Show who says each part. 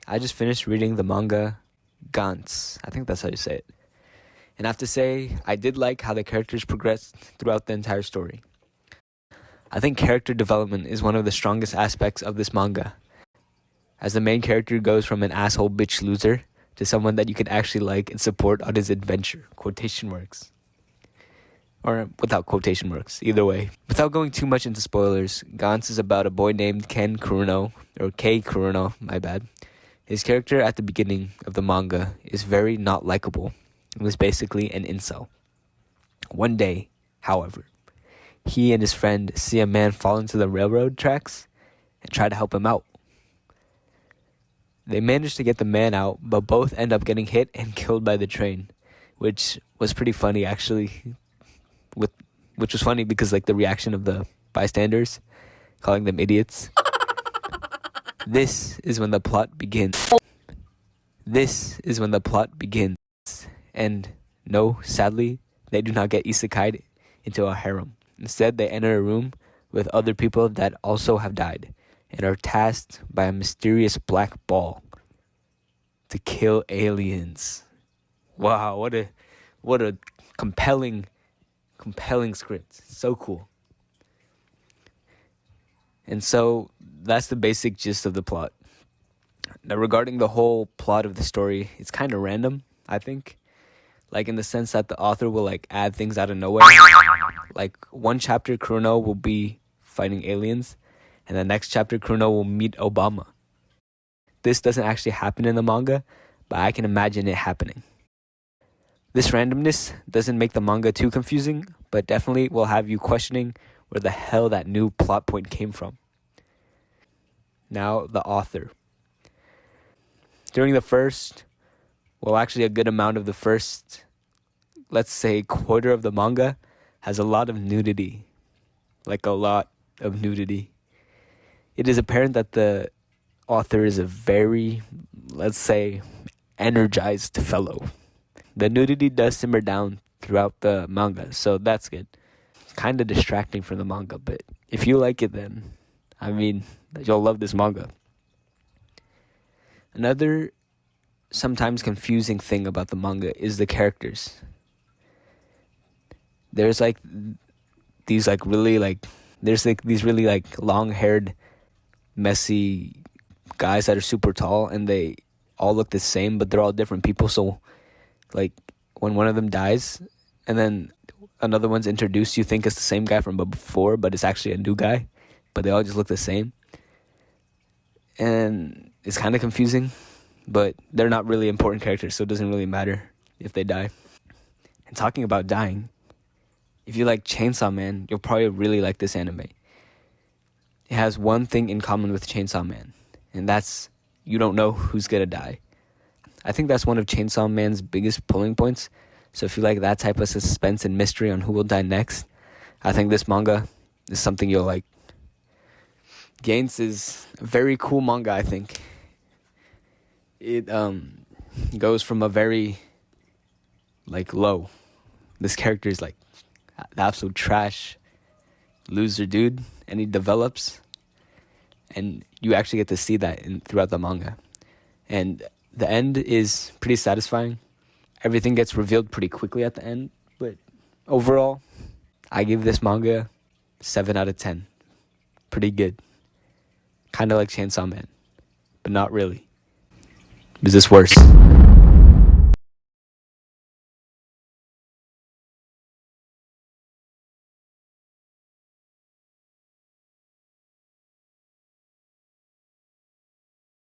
Speaker 1: I just finished reading the manga Gantz. I think that's how you say it. And I have to say, I did like how the characters progressed throughout the entire story. I think character development is one of the strongest aspects of this manga, as the main character goes from an asshole bitch loser to someone that you can actually like and support on his adventure. Quotation marks. Or without quotation marks, either way. Without going too much into spoilers, Gantz is about a boy named Ken Kuruno, or Kei Kuruno, my bad. His character at the beginning of the manga is very not likable. He was basically an incel. One day, however, he and his friend see a man fall into the railroad tracks and try to help him out. They manage to get the man out, but both end up getting hit and killed by the train, which was pretty funny actually. Which was funny because like the reaction of the bystanders, calling them idiots. This is when the plot begins. And no, sadly, they do not get isekai'd into a harem. Instead, they enter a room with other people that also have died and are tasked by a mysterious black ball to kill aliens. Wow, what a compelling script. So cool. And so that's the basic gist of the plot. Now, regarding the whole plot of the story, it's kind of random, I think. Like, in the sense that the author will, like, add things out of nowhere. Like, one chapter, Kuruno will be fighting aliens, and the next chapter, Kuruno will meet Obama. This doesn't actually happen in the manga, but I can imagine it happening. This randomness doesn't make the manga too confusing, but definitely will have you questioning where the hell that new plot point came from. Now, the author. During the first, well, actually a good amount of the first, let's say, quarter of the manga has a lot of nudity. Like a lot of nudity. It is apparent that the author is a very, let's say, energized fellow. The nudity does simmer down throughout the manga, so that's good. Kind of distracting from the manga, but if you like it, then, I mean, you'll love this manga. Another sometimes confusing thing about the manga is the characters. There's like these like really like there's like these really like long-haired, messy guys that are super tall, and they all look the same, but they're all different people. So like when one of them dies and then another one's introduced, you think it's the same guy from before, but it's actually a new guy, but they all just look the same. And it's kind of confusing, but they're not really important characters, so it doesn't really matter if they die. And talking about dying, if you like Chainsawman, you'll probably really like this anime. It has one thing in common with Chainsawman, and that's you don't know who's gonna die. I think that's one of Chainsawman's biggest pulling points. So if you like that type of suspense and mystery on who will die next, I think this manga is something you'll like. Gantz is a very cool manga, I think. It goes from a very like low. This character is like the absolute trash loser dude, and he develops, and you actually get to see that throughout the manga. And the end is pretty satisfying. Everything gets revealed pretty quickly at the end, but overall, I give this manga 7 out of 10. Pretty good. Kind of like Chainsawman, but not really. Is this worse?